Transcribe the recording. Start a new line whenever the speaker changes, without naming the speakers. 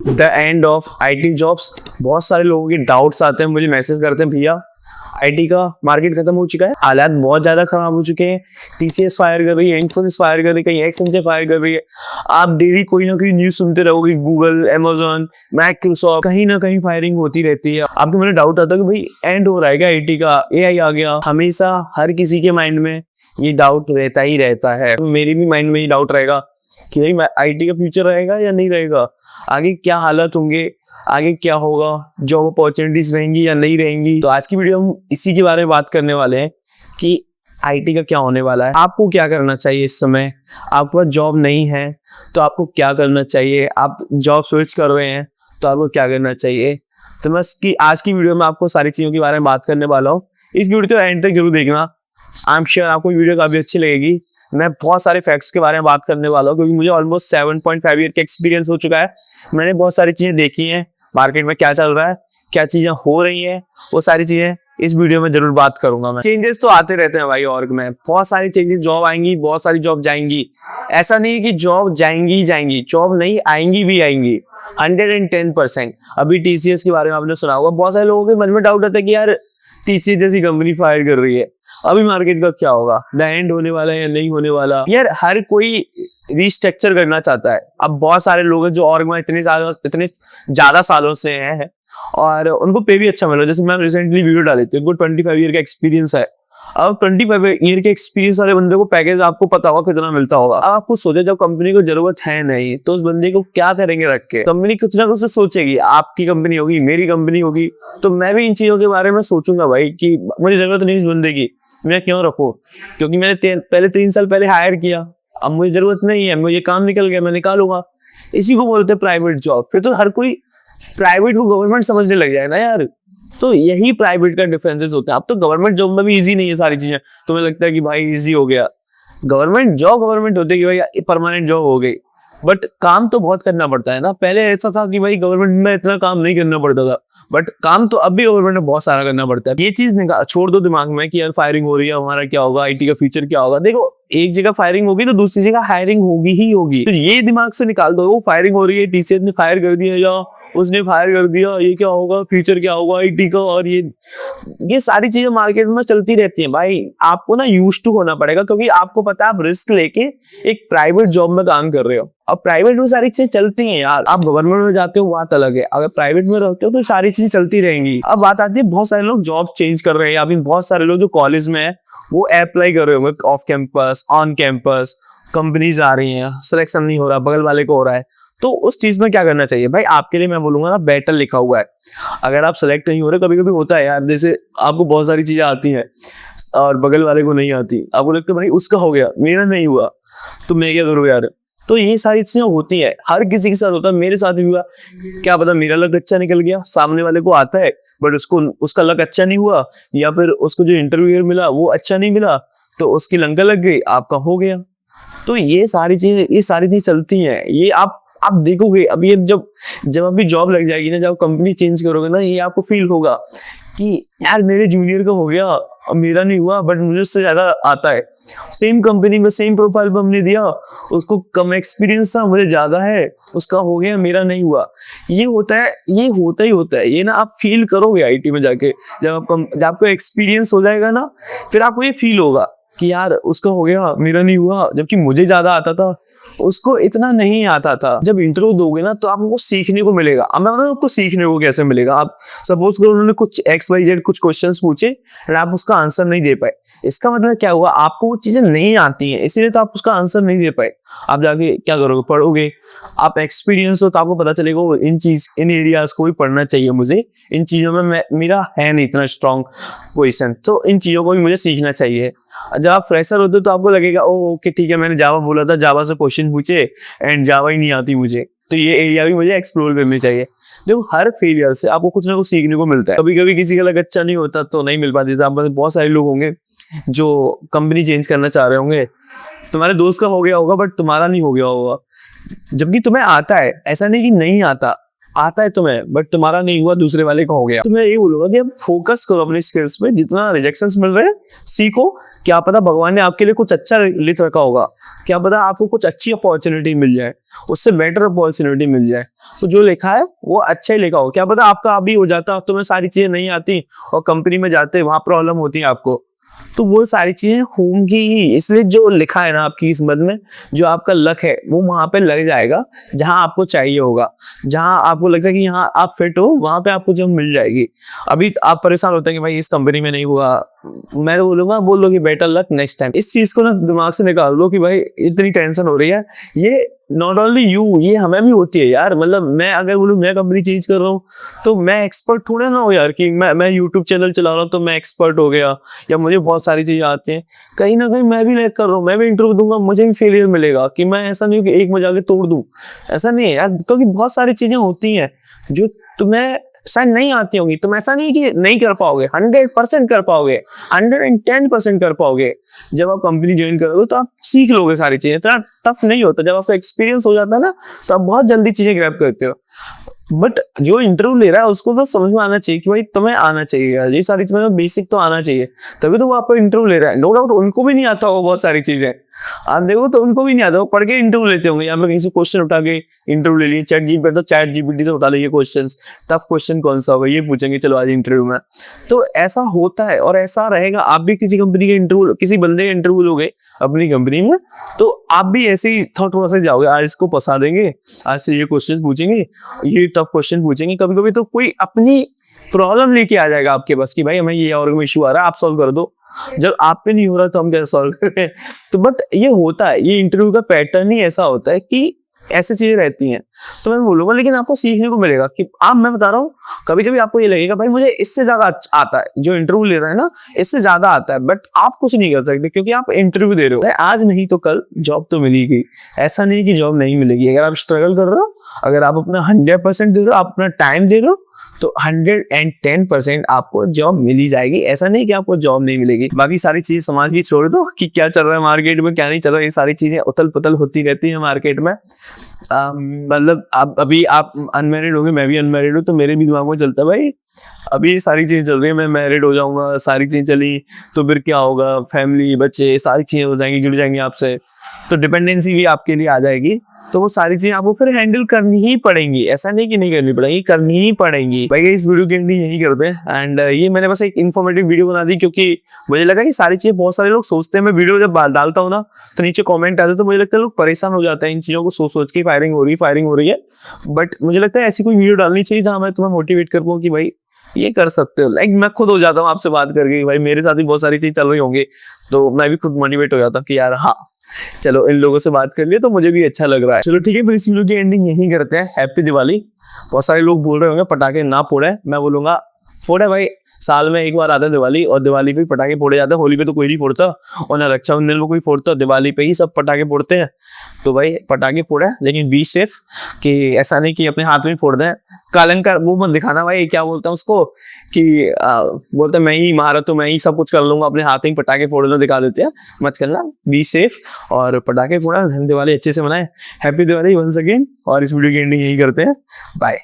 The end of IT jobs. बहुत सारे लोगों के डाउट्स आते हैं, मुझे मैसेज करते हैं, भैया आईटी का मार्केट खत्म हो चुका है, हालात बहुत ज्यादा खराब हो चुके हैं, टीसीएस फायर कर रही है, इन्फोसिस फायर कर रही है, कहीं एक्सेंचर फायर कर रही है। आप डेली कोई ना कोई न्यूज सुनते रहोगे, गूगल, अमेजोन, माइक्रोसॉफ्ट, कहीं ना कहीं फायरिंग होती रहती है। आपको मेरा डाउट आता है कि भाई एंड हो रहा है क्या आईटी का, एआई आ गया। हमेशा हर किसी के माइंड में ये डाउट रहता ही रहता है, मेरे भी माइंड में ये डाउट रहेगा कि भाई आईटी का फ्यूचर रहेगा या नहीं रहेगा, आगे क्या हालत होंगे, आगे क्या होगा, जॉब अपॉर्चुनिटीज रहेंगी या नहीं रहेंगी। तो आज की वीडियो हम इसी के बारे में बात करने वाले हैं कि आईटी का क्या होने वाला है, आपको क्या करना चाहिए इस समय, आपके पास जॉब नहीं है तो आपको क्या करना चाहिए, आप जॉब स्विच कर रहे हैं तो आपको क्या करना चाहिए। तो मैं आज की वीडियो में आपको सारी चीजों के बारे में बात करने वाला हूँ। इस वीडियो को एंड तक जरूर देखना, आई एम श्योर आपको वीडियो काफी अच्छी लगेगी। मैं बहुत सारे फैक्ट्स के बारे में बात करने वाला हूँ क्योंकि मुझे ऑलमोस्ट 7.5 ईयर का एक्सपीरियंस हो चुका है। मैंने बहुत सारी चीजें देखी हैं, मार्केट में क्या चल रहा है, क्या चीजें हो रही हैं, वो सारी चीजें इस वीडियो में जरूर बात करूंगा। मैं चेंजेस तो आते रहते हैं भाई, ऑर्ग में बहुत सारी चेंजेस, जॉब आएंगी, बहुत सारी जॉब जाएंगी। ऐसा नहीं है कि जॉब जाएंगी ही जाएंगी, जॉब नहीं आएंगी भी आएंगी 110%। अभी टीसीएस के बारे में आपने सुना होगा, बहुत सारे लोगों के मन में डाउट आता है कि यार टीसीएस जैसी कंपनी फायर कर रही है, अभी मार्केट का क्या होगा, द एंड होने वाला है या नहीं होने वाला। यार हर कोई रिस्ट्रक्चर करना चाहता है। अब बहुत सारे लोग हैं जो ऑर्ग में इतने ज्यादा सालों से हैं और उनको पे भी अच्छा मिल रहा है। जैसे मैं रिसेंटली वीडियो डाली थी, उनको 25 ईयर का एक्सपीरियंस है। अब 25 ईयर के एक्सपीरियंस वाले बंदे को पैकेज आपको पता होगा कितना मिलता होगा। अब आपको सोचा जब कंपनी को जरूरत है नहीं तो उस बंदे को क्या करेंगे रख के, कंपनी कुछ ना कुछ सोचेगी, आपकी कंपनी होगी, मेरी कंपनी होगी, तो मैं भी इन चीजों के बारे में सोचूंगा भाई कि मुझे जरूरत नहीं इस बंदे की, मैं क्यों रखूं, क्योंकि मैंने पहले 3 साल पहले हायर किया, अब मुझे जरूरत नहीं है, मुझे काम निकल गया, मैं निकालूंगा। इसी को बोलते हैं प्राइवेट जॉब। फिर तो हर कोई प्राइवेट को गवर्नमेंट समझने लग जाए ना यार। तो यही प्राइवेट का डिफरेंसेस होते हैं। अब तो गवर्नमेंट जॉब में भी इजी नहीं है सारी चीजें, तुम्हें लगता है कि भाई इजी हो गया, गवर्नमेंट जॉब गवर्नमेंट होती है कि भाई परमानेंट जॉब हो गई, बट काम तो बहुत करना पड़ता है ना। पहले ऐसा था कि भाई गवर्नमेंट में इतना काम नहीं करना पड़ता था, बट काम तो अब भी गवर्नमेंट में बहुत सारा करना पड़ता है। ये चीज छोड़ दो दिमाग में कि यार फायरिंग हो रही है, हमारा क्या होगा, आईटी का फ्यूचर क्या होगा। देखो एक जगह फायरिंग होगी तो दूसरी जगह हायरिंग होगी ही होगी, तो ये दिमाग से निकाल दो। वो फायरिंग हो रही है, टीसीएस ने फायर कर दिया या उसने फायर कर दिया, ये क्या होगा, फ्यूचर क्या होगा आईटी का। और ये सारी चीजें मार्केट में चलती रहती हैं भाई। आपको ना यूज्ड टू होना पड़ेगा, क्योंकि आपको पता है आप रिस्क लेके एक प्राइवेट जॉब में काम कर रहे हो। अब प्राइवेट में सारी चीजें चलती हैं यार, आप गवर्नमेंट में जाते हो बात अलग है, अगर प्राइवेट में रहते हो तो सारी चीजें चलती रहेंगी। अब बात आती है बहुत सारे लोग जॉब चेंज कर रहे हैं, अभी बहुत सारे लोग जो कॉलेज में है वो अप्लाई कर रहे होंगे off campus, on campus, companies आ रही हैं, सिलेक्शन नहीं हो रहा, बगल वाले को हो रहा है। तो उस चीज में क्या करना चाहिए भाई, आपके लिए मैं बोलूंगा ना, बेटर लिखा हुआ है। अगर आप सेलेक्ट नहीं हो रहे, कभी कभी होता है यार, जैसे आपको बहुत सारी चीजें आती हैं और बगल वाले को नहीं आती, आपको लगता है भाई उसका हो गया, मेरा नहीं हुआ, तो मैं क्या करूँ यार। तो ये सारी चीजें होती है, हर किसी के साथ होता है, मेरे साथ भी हुआ। क्या पता मेरा लक अच्छा निकल गया, सामने वाले को आता है बट उसका लक अच्छा नहीं हुआ, या फिर उसको जो इंटरव्यू मिला वो अच्छा नहीं मिला, तो उसकी लंका लग गई, आपका हो गया। तो ये सारी चीजें चलती हैं। ये आप देखोगे, अब ये जब अभी जॉब लग जाएगी ना, जब कंपनी चेंज करोगे ना, ये आपको फील होगा कि यार मेरे जूनियर का हो गया, अब मेरा नहीं हुआ, बट मुझे उससे ज्यादा आता है। सेम कंपनी में सेम प्रोफाइल पर हमने दिया, उसको कम एक्सपीरियंस था, मुझे ज्यादा है, उसका हो गया, मेरा नहीं हुआ। ये होता है, ये होता ही होता है। ये ना आप फील करोगे आईटी में जाके, जब आपको एक्सपीरियंस हो जाएगा ना, फिर आपको ये फील होगा कि यार उसका हो गया, मेरा नहीं हुआ, जबकि मुझे ज्यादा आता था, उसको इतना नहीं आता था। जब इंटरव्यू दोगे ना तो आपको सीखने को मिलेगा। अब मैं बताऊं आपको सीखने को कैसे मिलेगा। आप सपोज करो उन्होंने कुछ XYZ कुछ क्वेश्चंस पूछे और आप उसका आंसर नहीं दे पाए, इसका मतलब क्या हुआ, आपको वो चीजें नहीं आती हैं, इसीलिए तो आप उसका आंसर नहीं दे पाए। आप जाके क्या करोगे, पढ़ोगे, आप एक्सपीरियंस हो तो आपको पता चलेगा इन एरियाज को भी पढ़ना चाहिए मुझे, इन चीजों में मेरा है नहीं इतना स्ट्रॉन्ग पोजिशन, तो इन चीजों को भी मुझे सीखना चाहिए। जब आप फ्रेशर होते हो तो आपको लगेगा ओके ठीक है, मैंने जावा बोला था, जावा से क्वेश्चन पूछे एंड जावा ही नहीं आती मुझे, तो ये एरिया भी मुझे एक्सप्लोर करनी चाहिए। देखो हर फेलियर से आपको कुछ ना कुछ सीखने को मिलता है। कभी कभी किसी का लग अच्छा नहीं होता तो नहीं मिल पाती। बहुत सारे लोग होंगे जो कंपनी चेंज करना चाह रहे होंगे, तुम्हारे दोस्त का हो गया होगा बट तुम्हारा नहीं हो गया होगा, जबकि तुम्हें आता है। ऐसा नहीं कि नहीं आता, आता है तुम्हें बट तुम्हारा नहीं हुआ, दूसरे वाले का हो गया। तो मैं ये बोलूंगा कि अब फोकस करो अपनी स्किल्स पे, जितना रिजेक्शंस मिल रहे हैं सीखो, क्या पता भगवान ने आपके लिए कुछ अच्छा लिख रखा होगा, क्या पता आपको कुछ अच्छी अपॉर्चुनिटी मिल जाए, उससे बेटर अपॉर्चुनिटी मिल जाए। तो जो लिखा है वो अच्छा ही लिखा हो, क्या पता आपका अभी हो जाता, तुम्हें सारी चीजें नहीं आती और कंपनी में जाते वहां प्रॉब्लम होती है आपको, तो वो सारी चीजें होंगी ही। इसलिए जो लिखा है ना आपकी किस्मत में, जो आपका लक है वो वहां पे लग जाएगा जहां आपको चाहिए होगा, जहां आपको लगता है कि यहाँ आप फिट हो, वहां पे आपको जब मिल जाएगी। अभी आप परेशान होते हैं कि भाई इस कंपनी में नहीं हुआ, मैं तो बोलूंगा बोल लो कि बेटर लक नेक्स्ट टाइम। इस चीज को ना दिमाग से निकाल लो कि भाई इतनी टेंशन हो रही है, ये नॉट ओनली यू, ये हमें भी होती है यार। मतलब मैं अगर बोलूँ मैं कंपनी चेंज कर रहा हूँ तो मैं एक्सपर्ट थोड़ा ना हो यार कि मैं यूट्यूब चैनल चला रहा हूँ तो मैं एक्सपर्ट हो गया या मुझे बहुत सारी चीजें आती हैं। कहीं ना कहीं मैं भी लैग कर रहा हूँ, मैं भी इंटरव्यू दूंगा, मुझे भी फेलियर मिलेगा। कि मैं ऐसा नहीं कि एक में जाके तोड़ दूं, ऐसा नहीं है यार, क्योंकि बहुत सारी चीजें होती हैं जो तुम्हें शायद नहीं आती होंगी। तुम ऐसा नहीं कि नहीं कर पाओगे, 100% कर पाओगे, 110% कर पाओगे। जब आप कंपनी ज्वाइन करोगे तो आप सीख लोगे सारी चीजें, इतना टफ नहीं होता। जब आपका एक्सपीरियंस हो जाता है ना तो आप बहुत जल्दी चीजें ग्रैब करते हो। बट जो इंटरव्यू ले रहा है उसको तो समझ में आना चाहिए कि भाई तुम्हें आना चाहिए यार, ये सारी चीजें बेसिक तो आना चाहिए, तभी तो वो आपको इंटरव्यू ले रहा है। नो डाउट उनको भी नहीं आता होगा बहुत सारी चीजें, आप देखो तो उनको भी नहीं आता, वो पढ़ के इंटरव्यू लेते होंगे। यहाँ पे कहीं से क्वेश्चन उठा के इंटरव्यू ले लिए, चैट जीपीटी तो चैट जीपीटी से उठा लिए क्वेश्चन, टफ क्वेश्चन कौन सा होगा ये पूछेंगे चलो आज इंटरव्यू में। तो ऐसा होता है और ऐसा रहेगा। आप भी किसी कंपनी के इंटरव्यू, किसी बंदे के इंटरव्यू लोगे अपनी कंपनी में, तो आप भी ऐसे ही थोड़ा सा जाओगे, आज इसको फंसा देंगे, आज से ये क्वेश्चन पूछेंगे, ये टफ क्वेश्चन पूछेंगे। कभी कभी तो कोई अपनी प्रॉब्लम लेके आ जाएगा आपके पास कि भाई हमें ये और इशू आ रहा है, आप सॉल्व कर दो। जब आप पे नहीं हो रहा तो हम कैसे सॉल्व करें। तो बट ये होता है, ये इंटरव्यू का पैटर्न ही ऐसा होता है कि ऐसी चीजें रहती हैं। तो मैं बोलूंगा लेकिन आपको सीखने को मिलेगा कि आप, मैं बता रहा हूँ कभी कभी आपको ये लगेगा भाई मुझे इससे ज्यादा आता है, जो इंटरव्यू ले रहा है ना इससे ज्यादा आता है, बट आप कुछ नहीं कर सकते क्योंकि आप इंटरव्यू दे रहे हो। आज नहीं तो कल जॉब तो मिलेगी, ऐसा नहीं कि जॉब नहीं मिलेगी। अगर आप स्ट्रगल कर रहे हो, अगर आप अपना 100% दे रहे हो, आप अपना टाइम दे रहे हो, तो 110% आपको जॉब मिली जाएगी। ऐसा नहीं कि आपको जॉब नहीं मिलेगी। बाकी सारी चीजें समाज की छोड़ दो कि क्या चल रहा है मार्केट में, क्या नहीं चल रहा है, ये सारी चीजें उथल पुथल होती रहती है मार्केट में। मतलब अभी आप अनमैरिड होंगे, मैं भी अनमैरिड हूँ, तो मेरे भी दिमाग में चलता है भाई अभी ये सारी चीजें चल रही है, मैं मैरिड हो जाऊंगा, सारी चीजें चली तो फिर क्या होगा, फैमिली बच्चे सारी चीजें हो जाएंगी, जुड़ जाएंगी आपसे, तो डिपेंडेंसी भी आपके लिए आ जाएगी। तो वो सारी चीजें आपको फिर हैंडल करनी ही पड़ेंगी, ऐसा नहीं कि नहीं करनी पड़ेगी, करनी ही पड़ेंगी। भाई इस वीडियो की एंडिंग यही करते हैं। एंड ये मैंने बस एक इन्फॉर्मेटिव वीडियो बना दी क्योंकि मुझे लगा कि सारी चीजें बहुत सारे लोग सोचते हैं। मैं वीडियो जब डालता हूँ ना तो नीचे कमेंट आते तो मुझे लगता है लोग परेशान हो जाते हैं इन चीजों को सोच सोच के, फायरिंग हो रही है। बट मुझे लगता है ऐसी कोई वीडियो डालनी चाहिए जहाँ मैं तुम्हें मोटिवेट कर पाऊँ कि भाई ये कर सकते हो। लाइक मैं खुद हो जाता हूँ आपसे बात करके, भाई मेरे साथ भी बहुत सारी चीज चल रही होंगी तो मैं भी खुद मोटिवेट हो जाता हूँ कि यार हाँ चलो इन लोगों से बात कर लिए तो मुझे भी अच्छा लग रहा है। चलो ठीक है, फिर इस वीडियो की एंडिंग यही करते हैं। हैप्पी दिवाली। बहुत सारे लोग बोल रहे होंगे पटाखे ना फोड़े, मैं बोलूंगा फोड़े भाई, साल में एक बार आता है दिवाली, और दिवाली पे पटाखे फोड़े जाते हैं। होली पे तो कोई नहीं फोड़ता और ना रक्षाबंधन में कोई फोड़ता, दिवाली पे ही सब पटाखे फोड़ते हैं। तो भाई पटाखे फोड़े लेकिन बी सेफ, कि ऐसा नहीं कि अपने हाथ में फोड़ दें। कालंकार मुंह मत दिखाना भाई, क्या बोलते हैं उसको कि बोलते हैं मैं ही महारत हूँ, मैं ही सब कुछ कर लूंगा, अपने हाथ में पटाखे फोड़ना दिखा देते हैं। मत करना, बी सेफ और पटाखे फोड़ा, दिवाली अच्छे से मनाए। हैप्पी दिवाली वंस अगेन, और इस वीडियो की एंडिंग यही करते हैं। बाय।